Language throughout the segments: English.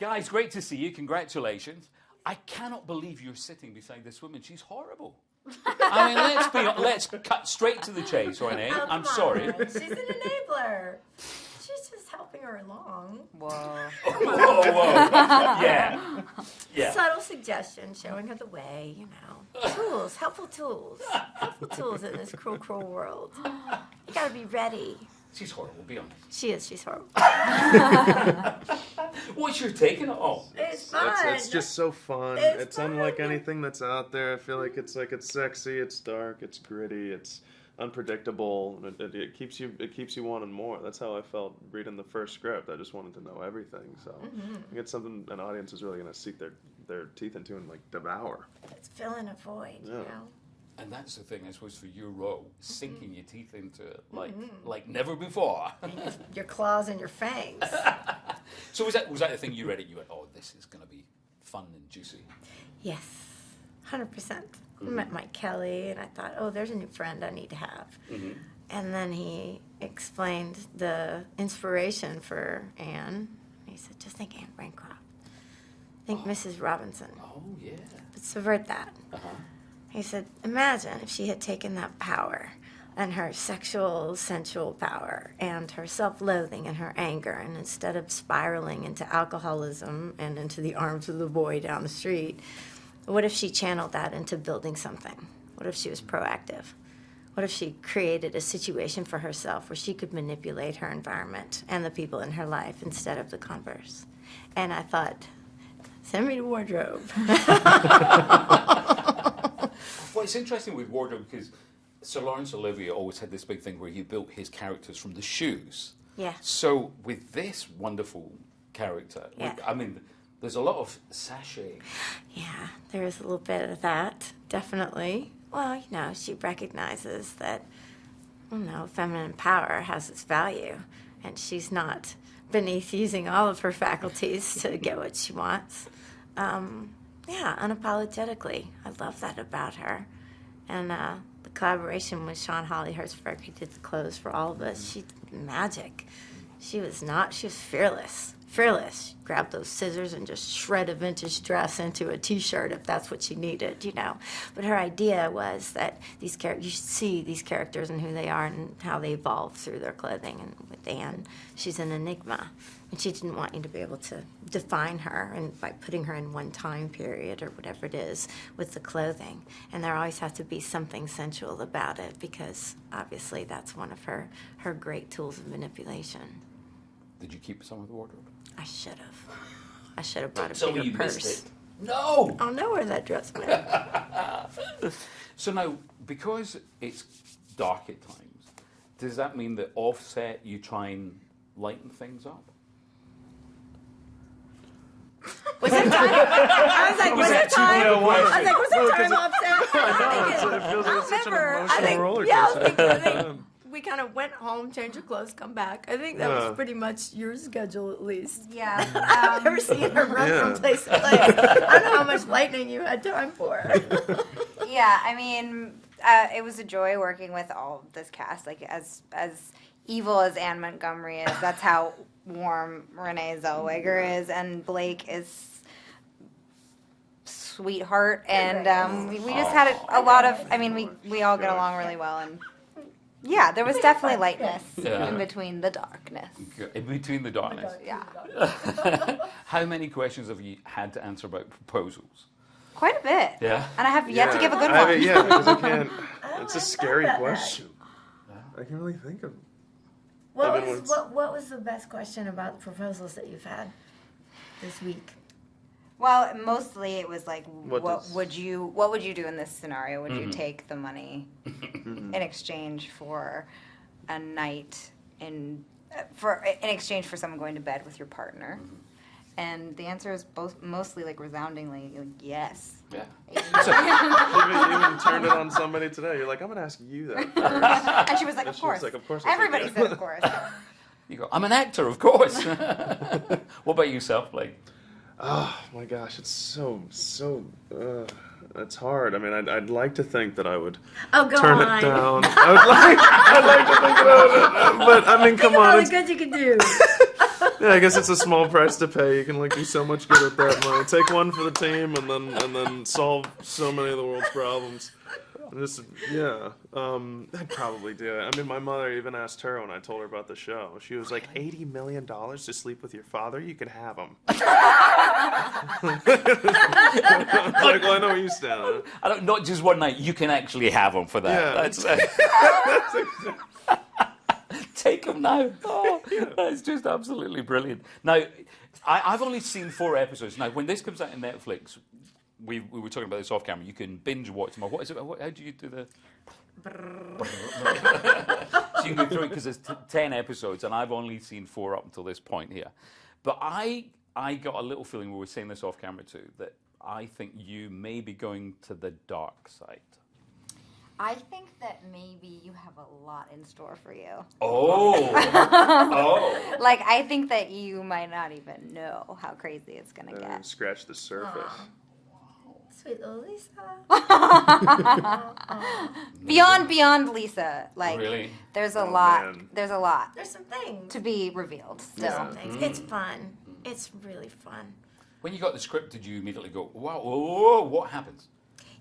Guys, great to see you. Congratulations. I cannot believe you're sitting beside this woman. She's horrible. I mean, let's cut straight to the chase, Renee. Oh, I'm sorry. She's an enabler. She's just helping her along. Whoa. Whoa. Yeah. Subtle suggestions, showing her the way, you know. Tools, helpful tools. Helpful tools in this cruel, cruel world. You gotta be ready. She's horrible, be honest. She's horrible. What's your take on it all? It's fun. It's just so fun. It's unlike anything that's out there. I feel like it's sexy, it's dark, it's gritty, it's unpredictable, and it keeps you wanting more. That's how I felt reading the first script. I just wanted to know everything. So I think it's something an audience is really going to sink their teeth into and like devour. It's filling a void, you know. And that's the thing, I suppose, for your role, sinking your teeth into it like never before. Your claws and your fangs. So was that the thing you read it? You went, oh, this is going to be fun and juicy. Yes, 100%. I met Mike Kelly, and I thought, oh, there's a new friend I need to have. And then he explained the inspiration for Anne. He said, just think Anne Bancroft. Think Mrs. Robinson. Oh, yeah. But subvert that. He said, imagine if she had taken that power and her sexual, sensual power and her self-loathing and her anger, and instead of spiraling into alcoholism and into the arms of the boy down the street, what if she channeled that into building something? What if she was proactive? What if she created a situation for herself where she could manipulate her environment and the people in her life instead of the converse? And I thought, send me to wardrobe. Well, it's interesting with wardrobe because Sir Laurence Olivier always had this big thing where he built his characters from the shoes. Yeah. So with this wonderful character, I mean, there's a lot of sashaying. Yeah, there is a little bit of that, definitely. Well, you know, she recognizes that, you know, feminine power has its value, and she's not beneath using all of her faculties to get what she wants. Yeah, unapologetically. I love that about her. And the collaboration with Sean Holly Hertzberg, who did the clothes for all of us, she did magic. She was fearless. Fearless. Grabbed those scissors and just shred a vintage dress into a T-shirt if that's what she needed, you know. But her idea was that you should see these characters and who they are and how they evolve through their clothing. And with Anne, she's an enigma. And she didn't want you to be able to define her and by putting her in one time period or whatever it is with the clothing. And there always has to be something sensual about it because obviously that's one of her great tools of manipulation. Did you keep some of the wardrobe? I should have. I should have brought a So bigger you purse. missed it. No! I'll know where that dress went. So now, because it's dark at times, does that mean that offset you try and lighten things up? Was there time? I was like, was there time? I was like, was there time offset? It feels like such an emotional I think, roller yeah, coaster. I think we kind of went home, changed your clothes, come back. I think that was pretty much your schedule, at least. Yeah. I've never seen her run from place to place. I don't know how much lightning you had time for. Yeah, I mean, it was a joy working with all of this cast. Like, as evil as Anne Montgomery is, that's how warm Renee Zellweger is, and Blake is sweetheart, and we just had a lot of, I mean, we all get along really well, and yeah, there was definitely lightness in between the darkness. In between the darkness. Yeah. How many questions have you had to answer about proposals? Quite a bit. Yeah. And I have yet to give a good one. Yeah, because I can't. It's a I scary love that. question. I can't really think of. What was the best question about the proposals that you've had this week? Well, mostly it was like, What would you do in this scenario? Would you take the money in exchange for a night in exchange for someone going to bed with your partner? And the answer is mostly like resoundingly like, yes. Yeah. Even turned it on somebody today. You're like, I'm gonna ask you that first. And she was like, And of she was course. like, of course I said Everybody yes. said of course. You go, I'm an actor, of course. What about yourself, Blake? Oh my gosh, it's so it's hard. I mean, I'd like to think that I would Oh, go turn on. it down. I'd like to think that I would, but I mean, come Think of all on. the It's, good you can do. Yeah, I guess it's a small price to pay. You can like do so much good with that money. Take one for the team, and then solve so many of the world's problems. Just I'd probably do it. I mean, my mother even asked her when I told her about the show. She was like, $80 million to sleep with your father? You can have him. I'm like, well, I know where you stand on it. I don't, not just one night. You can actually have them for that. Yeah. Take them now. Oh, that's just absolutely brilliant. Now, I've only seen 4 episodes. Now, when this comes out on Netflix, we were talking about this off camera. You can binge watch them. What is it? How do you do the? So you can go through it because there's 10 episodes, and I've only seen 4 up until this point here. But I got a little feeling, we were saying this off camera too, that I think you may be going to the dark side. I think that maybe you have a lot in store for you. Oh. Like, I think that you might not even know how crazy it's going to get. Scratch the surface. Sweet little Lisa. Beyond Lisa. Like, Really? there's a lot. Man. There's a lot There's some things. to be revealed. There's So. some things. It's fun. It's really fun. When you got the script, did you immediately go, wow, whoa, what happens?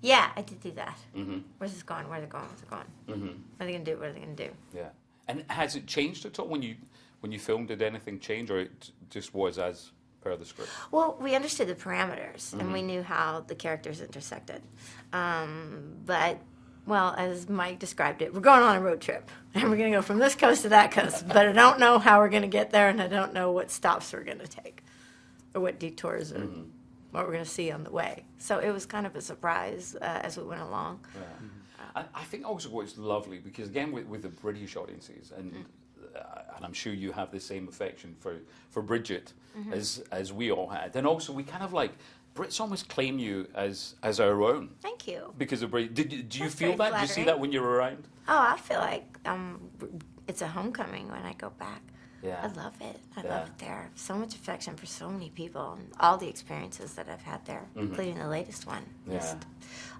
Yeah, I did do that. Mm-hmm. Where's this going? Where's it going? Where's it going? Mm-hmm. What are they going to do? What are they going to do? Yeah. And has it changed at all when you filmed? Did anything change, or it just was as per the script? Well, we understood the parameters, and we knew how the characters intersected. But, well, as Mike described it, we're going on a road trip, and we're going to go from this coast to that coast. But I don't know how we're going to get there, and I don't know what stops we're going to take, or what detours, or what we're going to see on the way. So it was kind of a surprise as we went along. Yeah. I think also what's lovely, because again with the British audiences, and I'm sure you have the same affection for Bridget as we all had, and also we kind of like Brits almost claim you as our own Thank you. because of Bridget. Do you That's feel very that? Do you see flattering. that when you're around? Oh, I feel like it's a homecoming when I go back. Yeah. I love it. I Yeah. love it there. So much affection for so many people, and all the experiences that I've had there, including the latest one. Yeah. Just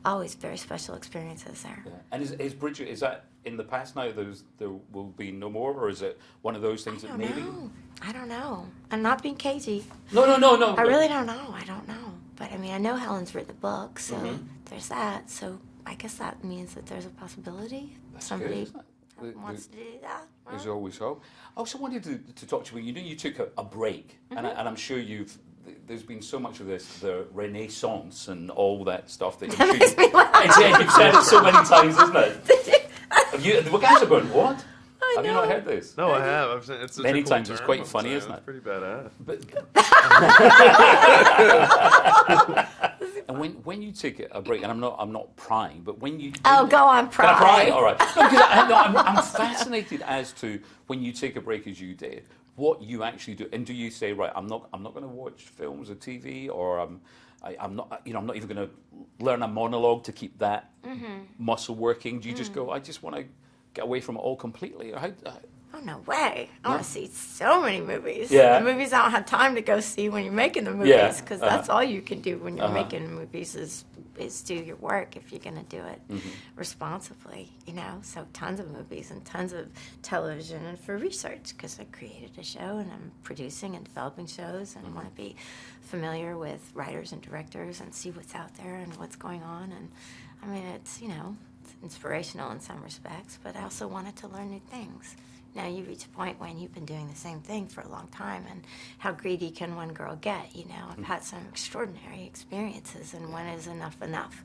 always very special experiences there. Yeah. And is Bridget, is that in the past now? There will be no more, or is it one of those things that maybe? I don't know. I'm not being cagey. No. I really don't know. I don't know. But I mean, I know Helen's written the book, so there's that. So I guess that means that there's a possibility That's somebody good, isn't it? wants to do that. There's always hope. I also wanted to talk to you. You know, you took a break, and I'm sure there's been so much of this, the Renaissance and all that stuff that I'm sure makes me laugh. you've said it so many times, isn't it? The guys are going, what? Have you not heard this? No, I have. I've seen, it's such Many a cool times it's term, quite I'm funny, saying. isn't it? It's pretty badass. And when you take a break, and I'm not prying, but when you Oh, go on, Can I pry. pry? All right. No, because I'm fascinated as to when you take a break as you did, what you actually do, and do you say, right, I'm not going to watch films or TV, or I'm not even going to learn a monologue to keep that muscle working. Do you just go, I just want to get away from it all completely? Or how, Oh, no way. I want to see so many movies. Yeah. The movies I don't have time to go see when you're making the Yeah. movies, because that's all you can do when you're making movies is do your work if you're going to do it responsibly, you know. So tons of movies and tons of television, and for research, because I created a show and I'm producing and developing shows, and I want to be familiar with writers and directors and see what's out there and what's going on. And I mean, it's, you know, it's inspirational in some respects, but I also wanted to learn new things. Now you reach a point when you've been doing the same thing for a long time, and how greedy can one girl get? You know, I've had some extraordinary experiences, and when is enough?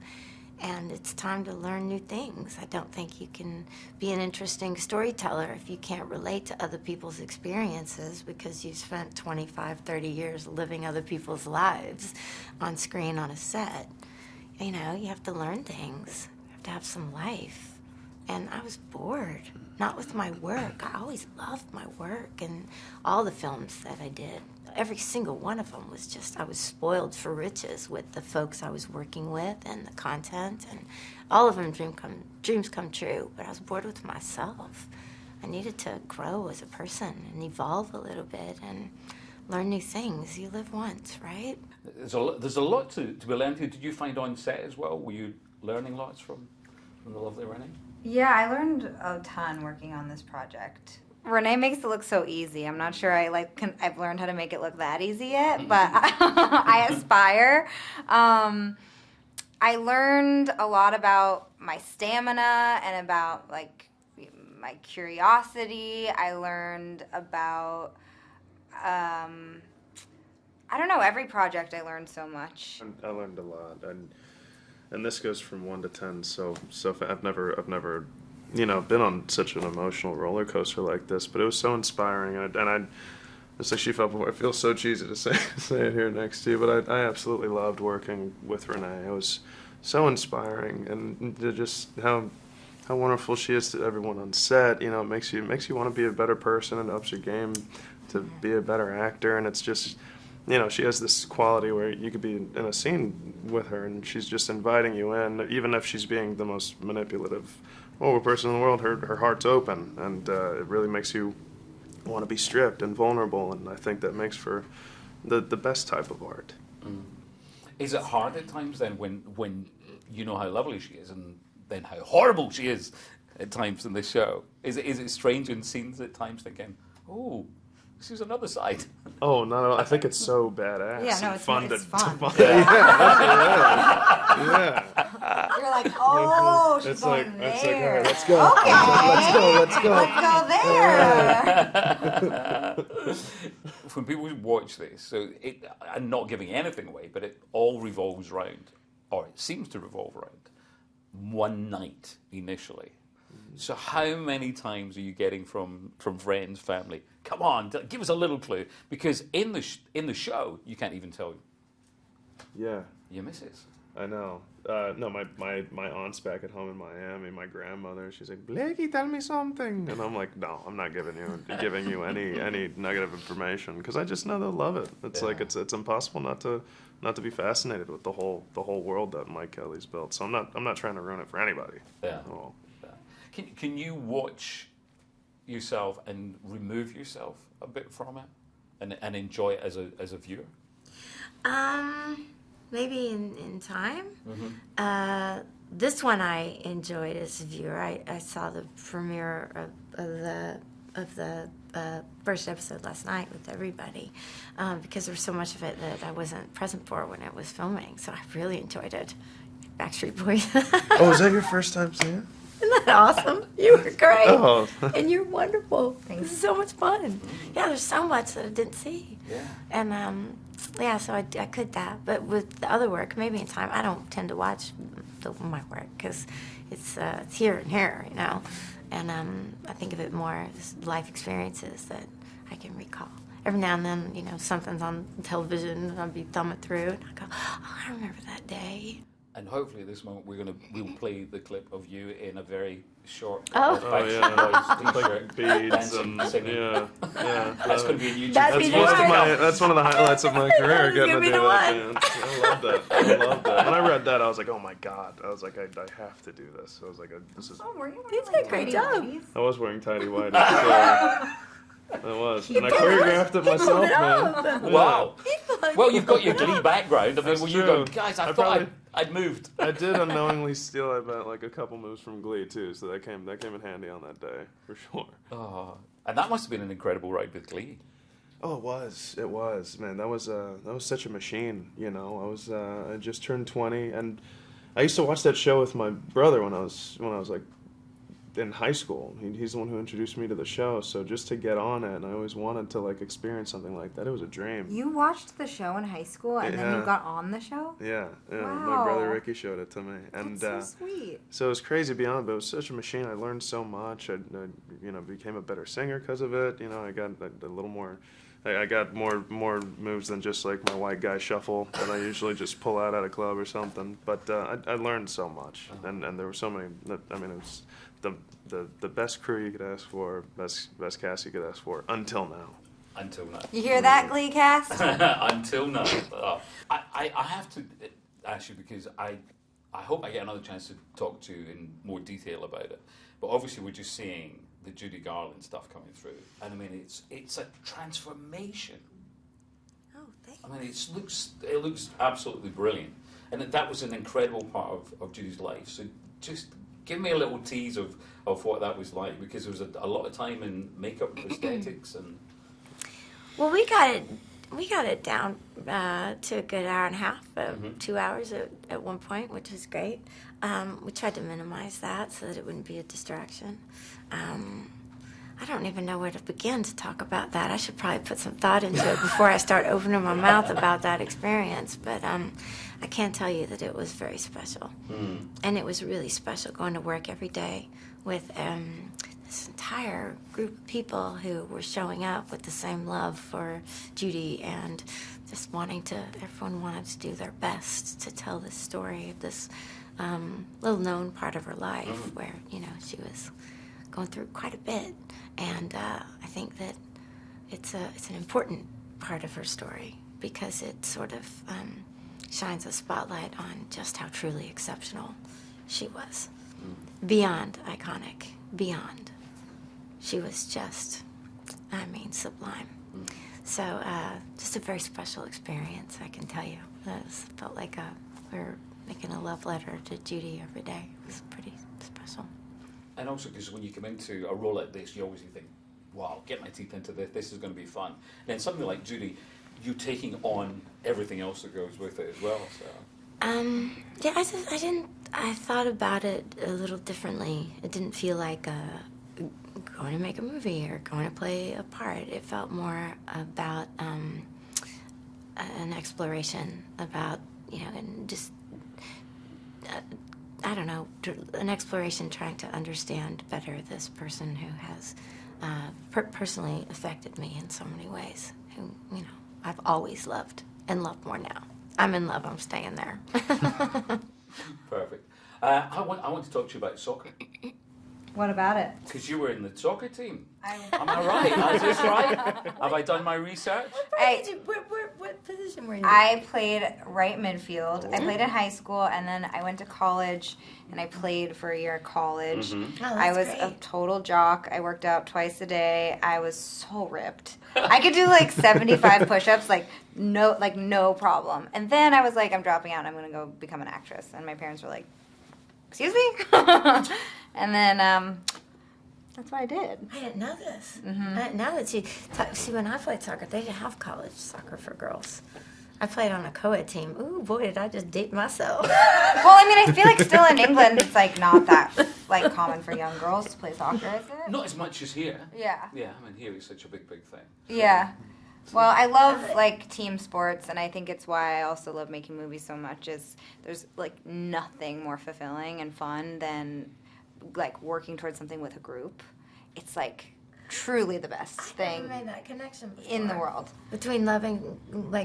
And it's time to learn new things. I don't think you can be an interesting storyteller if you can't relate to other people's experiences because you've spent 25, 30 years living other people's lives on screen on a set. You know, you have to learn things. You have to have some life. And I was bored, not with my work. I always loved my work and all the films that I did. Every single one of them was just, I was spoiled for riches with the folks I was working with and the content, and all of them dreams come true, but I was bored with myself. I needed to grow as a person and evolve a little bit and learn new things. You live once, right? there's a lot to be learned here. Did you find on set as well? Were you learning lots from the lovely Renee? Yeah, I learned a ton working on this project. Renee makes it look so easy. I'm not sure I've learned how to make it look that easy yet, but I aspire. I learned a lot about my stamina and about like my curiosity. I learned about I don't know, every project I learned so much. I learned a lot, and this goes from 1 to 10. So I've never, been on such an emotional roller coaster like this. But it was so inspiring, and it's like she felt before. I feel so cheesy to say it here next to you, but I absolutely loved working with Renee. It was so inspiring, and just how wonderful she is to everyone on set. It makes you want to be a better person and ups your game to be a better actor, and it's just. She has this quality where you could be in a scene with her and she's just inviting you in, even if she's being the most manipulative, person in the world. Her heart's open, and it really makes you want to be stripped and vulnerable, and I think that makes for the best type of art. Mm. Is it hard at times then when you know how lovely she is and then how horrible she is at times in the show? Is it strange in scenes at times thinking, oh, this is another side? Oh, no, I think it's so badass. Yeah, no, and it's fun. Yeah. You're like, oh, she's going there. It's like, all right, let's go. Okay. Let's go there. When people watch this, so I'm not giving anything away, but it all revolves around, or it seems to revolve around, one night initially. So how many times are you getting from friends, family? Come on, give us a little clue, because in the show you can't even tell Yeah, your missus. I know. No, my aunt's back at home in Miami. My grandmother, she's like, Blakey, tell me something, and I'm like, no, I'm not giving you any negative information, because I just know they'll love it. It's like it's impossible not to be fascinated with the whole world that Mike Kelly's built. So I'm not trying to ruin it for anybody. Yeah. At all. Can you watch yourself and remove yourself a bit from it and enjoy it as a viewer? Maybe in time. Mm-hmm. This one I enjoyed as a viewer. I saw the premiere of the first episode last night with everybody, because there was so much of it that I wasn't present for when it was filming. So I really enjoyed it. Backstreet Boys. Oh, is that your first time seeing it? Isn't that awesome? You were great. Oh. And you're wonderful. Thanks. This is so much fun. Yeah, there's so much that I didn't see. Yeah. And, so I could that. But with the other work, maybe in time, I don't tend to watch my work because it's here and here, And I think of it more as life experiences that I can recall. Every now and then, something's on television and I'll be thumbing through and I go, oh, I remember that day. And hopefully at this moment we'll play the clip of you in a very short yeah. Boys t-shirt, Beads dancing, and singing. yeah. That's going to be a YouTube. That'd be the one. That's one of the highlights of my career, getting to be do the that one. dance. I love that. When I read that, I was like, oh my god. I was like, I have to do this. I was like, this is. Oh, were you You did a great job. I was wearing tidy whities. I was, and I choreographed it myself, man. Wow. Well, you've got your Glee background. I mean, That's well, you true. go, guys, I I thought probably- I'd moved. I did unknowingly steal, I bet, like a couple moves from Glee too. So that came in handy on that day for sure. Oh, and that must have been an incredible ride with Glee. Oh, it was, man. That was such a machine, I just turned 20, and I used to watch that show with my brother when I was like in high school. He's the one who introduced me to the show, so just to get on it, and I always wanted to like experience something like that. It was a dream. You watched the show in high school and then you got on the show? Yeah. Wow. My brother Ricky showed it to me, and That's so sweet. so it was crazy beyond, but it was such a machine. I learned so much. I became a better singer because of it. I got a little more. I got more moves than just like my white guy shuffle that I usually just pull out at a club or something. But I learned so much, and there were so many. I mean, it was the best crew you could ask for, best cast you could ask for until now. Until now. You hear that, Glee cast? Until now. I have to ask you because I hope I get another chance to talk to you in more detail about it. But obviously we're just seeing the Judy Garland stuff coming through, and I mean it's a transformation. Oh, thanks. I mean it looks absolutely brilliant, and that was an incredible part of Judy's life. So just give me a little tease of what that was like, because there was a lot of time in makeup, prosthetics, and. Well, we got it down to a good hour and a half, 2 hours at one point, which was great. We tried to minimize that so that it wouldn't be a distraction. I don't even know where to begin to talk about that. I should probably put some thought into it before I start opening my mouth about that experience. But I can tell you that it was very special. And it was really special going to work every day with this entire group of people who were showing up with the same love for Judy and just everyone wanted to do their best to tell this story of this little known part of her life where, she was going through quite a bit. And I think that it's an important part of her story because it sort of shines a spotlight on just how truly exceptional she was. Beyond iconic, beyond. She was just, sublime. So just a very special experience, I can tell you. It felt like we were making a love letter to Judy every day. It was pretty special. And also because when you come into a role like this, you always think, wow, get my teeth into this, this is going to be fun. And then something like Judy, you taking on everything else that goes with it as well. So. Yeah, I thought about it a little differently. It didn't feel like going to make a movie or going to play a part. It felt more about an exploration about, and just, I don't know, an exploration trying to understand better this person who has personally affected me in so many ways, who, I've always loved and love more now. I'm in love, I'm staying there. Perfect. I want to talk to you about soccer. What about it? Because you were in the soccer team. Am I right? Is this right? Have I done my research? What position were you in? I played right midfield. I played in high school, and then I went to college, and I played for a year at college. Oh, I was that's a great. total jock. I worked out twice a day. I was so ripped. I could do like 75 push-ups, no problem. And then I was like, I'm dropping out. I'm going to go become an actress. And my parents were like, excuse me? And then that's what I did. I didn't know this. I didn't know that see, when I played soccer, they didn't have college soccer for girls. I played on a co-ed team. Ooh, boy, did I just date myself. Well, I feel like still in England, it's like not that common for young girls to play soccer, is it? Not as much as here. Yeah. Yeah, here it's such a big thing. Yeah. Well, I love team sports, and I think it's why I also love making movies so much. Is there's nothing more fulfilling and fun than working towards something with a group. It's truly the best thing I've never made that connection before. in the world. Between loving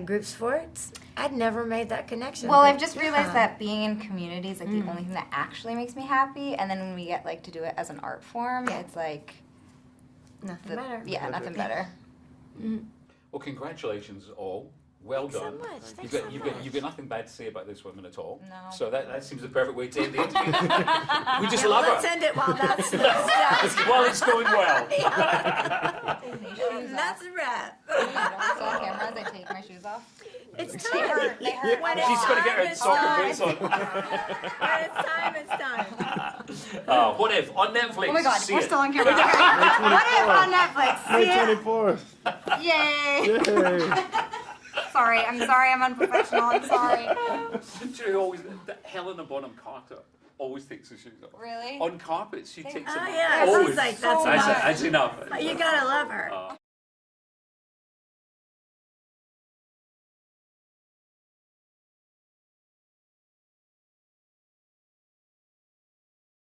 group sports, I'd never made that connection. Well, but I've just realized that being in community is the only thing that actually makes me happy. And then when we get to do it as an art form, it's nothing better. Yeah, nothing better. Well, congratulations all. Well Thanks so done. much. Thanks so much. You've got nothing bad to say about this woman at all. No. So that seems the perfect way to end the interview. We just love Let's her. end it while that's Well, it's going well. That's a wrap. On camera as I take my shoes off. It's They time. hurt. They hurt. When She's going to get her it's soccer time, boots on. When it's time, it's time. What if on Netflix? Oh my god, See we're it. still on camera. What if on Netflix? May See it? 24th. Yay! Yay. I'm sorry, I'm unprofessional. I'm sorry. She always, Helena Bonham Carter always takes her shoes off. Really? On carpets, she takes them Oh off. yeah, Always. she's that's so enough. That's enough. You gotta love her.